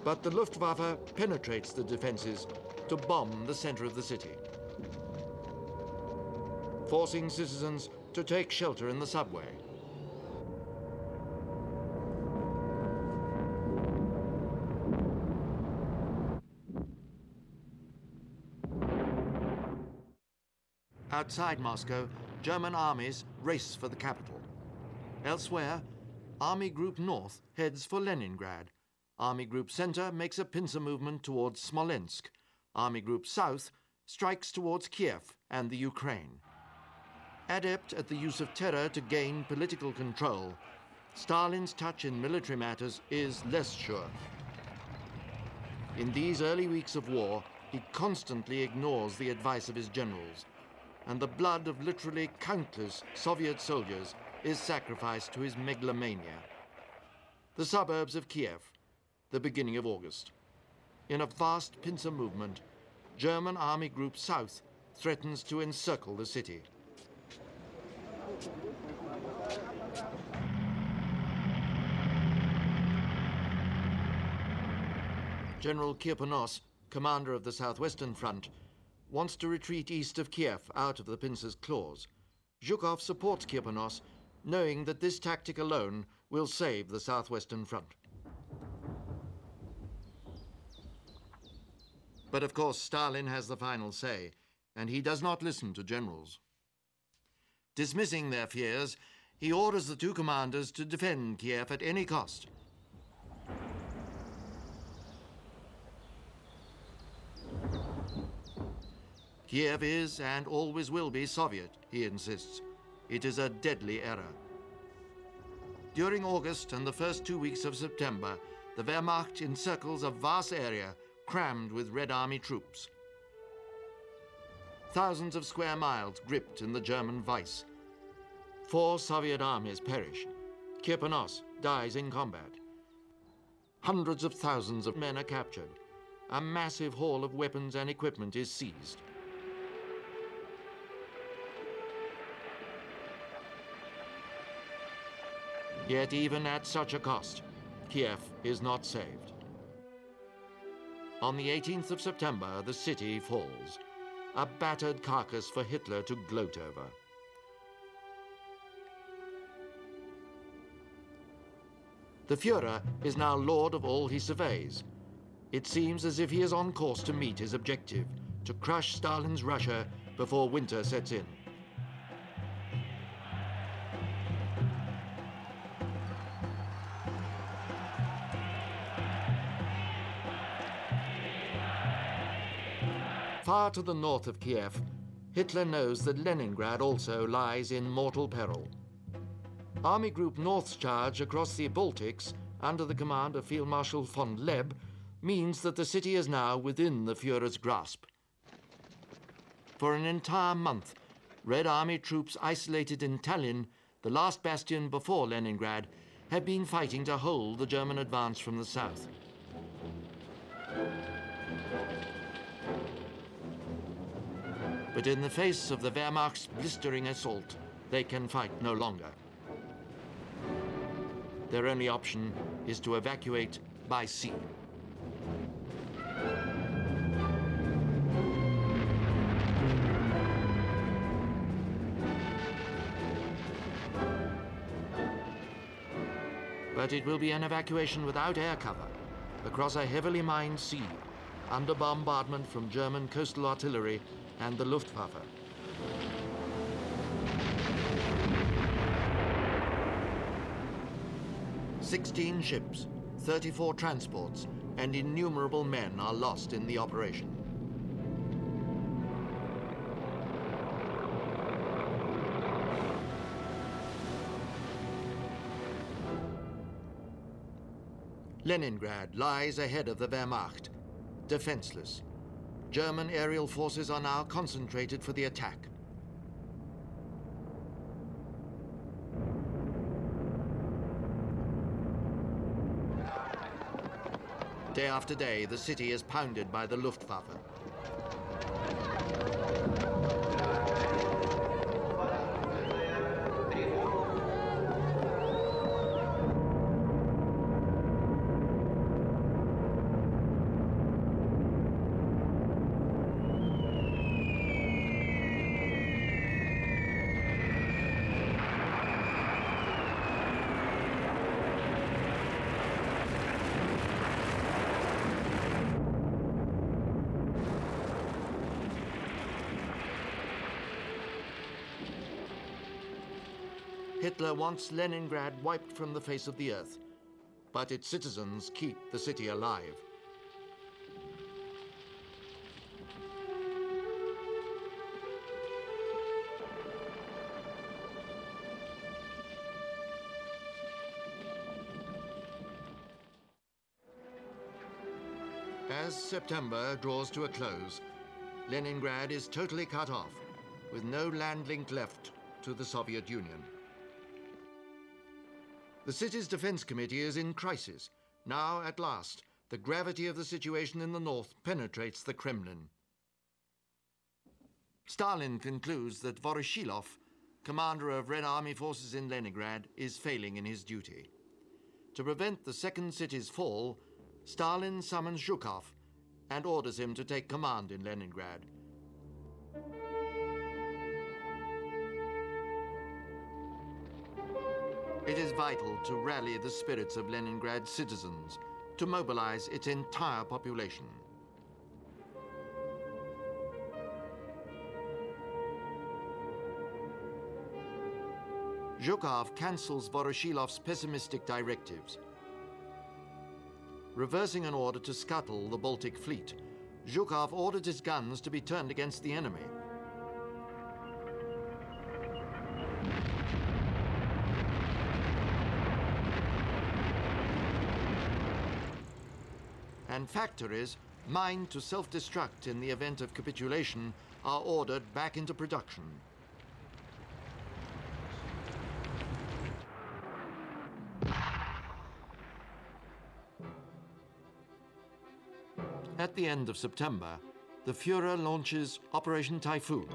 But the Luftwaffe penetrates the defenses to bomb the center of the city, forcing citizens to take shelter in the subway. Outside Moscow, German armies race for the capital. Elsewhere, Army Group North heads for Leningrad. Army Group Center makes a pincer movement towards Smolensk. Army Group South strikes towards Kiev and the Ukraine. Adept at the use of terror to gain political control, Stalin's touch in military matters is less sure. In these early weeks of war, he constantly ignores the advice of his generals, and the blood of literally countless Soviet soldiers is sacrificed to his megalomania. The suburbs of Kiev, the beginning of August. In a vast pincer movement, German Army Group South threatens to encircle the city. General Kirponos, commander of the Southwestern Front, wants to retreat east of Kiev out of the pincer's claws. Zhukov supports Kirponos, knowing that this tactic alone will save the Southwestern Front. But of course, Stalin has the final say, and he does not listen to generals. Dismissing their fears, he orders the two commanders to defend Kiev at any cost. Kiev is and always will be Soviet, he insists. It is a deadly error. During August and the first 2 weeks of September, the Wehrmacht encircles a vast area crammed with Red Army troops. Thousands of square miles gripped in the German vice. 4 Soviet armies perish. Kirponos dies in combat. Hundreds of thousands of men are captured. A massive haul of weapons and equipment is seized. Yet even at such a cost, Kiev is not saved. On the 18th of September, the city falls, a battered carcass for Hitler to gloat over. The Führer is now lord of all he surveys. It seems as if he is on course to meet his objective, to crush Stalin's Russia before winter sets in. Far to the north of Kiev, Hitler knows that Leningrad also lies in mortal peril. Army Group North's charge across the Baltics, under the command of Field Marshal von Leb, means that the city is now within the Führer's grasp. For an entire month, Red Army troops isolated in Tallinn, the last bastion before Leningrad, have been fighting to hold the German advance from the south. But in the face of the Wehrmacht's blistering assault, they can fight no longer. Their only option is to evacuate by sea. But it will be an evacuation without air cover, across a heavily mined sea, under bombardment from German coastal artillery and the Luftwaffe. "16 ships, 34 transports, and innumerable men are lost in the operation. Leningrad lies ahead of the Wehrmacht, defenseless. German aerial forces are now concentrated for the attack. Day after day, the city is pounded by the Luftwaffe. Hitler wants Leningrad wiped from the face of the earth, but its citizens keep the city alive. As September draws to a close, Leningrad is totally cut off, with no land link left to the Soviet Union. The city's defense committee is in crisis. Now, at last, the gravity of the situation in the north penetrates the Kremlin. Stalin concludes that Voroshilov, commander of Red Army forces in Leningrad, is failing in his duty. To prevent the second city's fall, Stalin summons Zhukov and orders him to take command in Leningrad. It is vital to rally the spirits of Leningrad's citizens, to mobilize its entire population. Zhukov cancels Voroshilov's pessimistic directives. Reversing an order to scuttle the Baltic fleet, Zhukov ordered his guns to be turned against the enemy. And factories, mined to self-destruct in the event of capitulation, are ordered back into production. At the end of September, the Führer launches Operation Typhoon,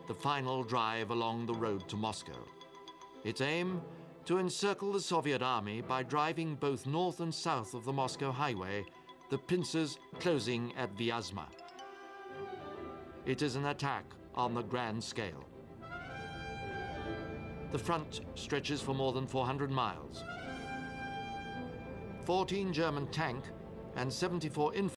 the final drive along the road to Moscow. Its aim? To encircle the Soviet army by driving both north and south of the Moscow highway, the pincers closing at Vyazma. It is an attack on the grand scale. The front stretches for more than 400 miles. 14 German tank and 74 infantry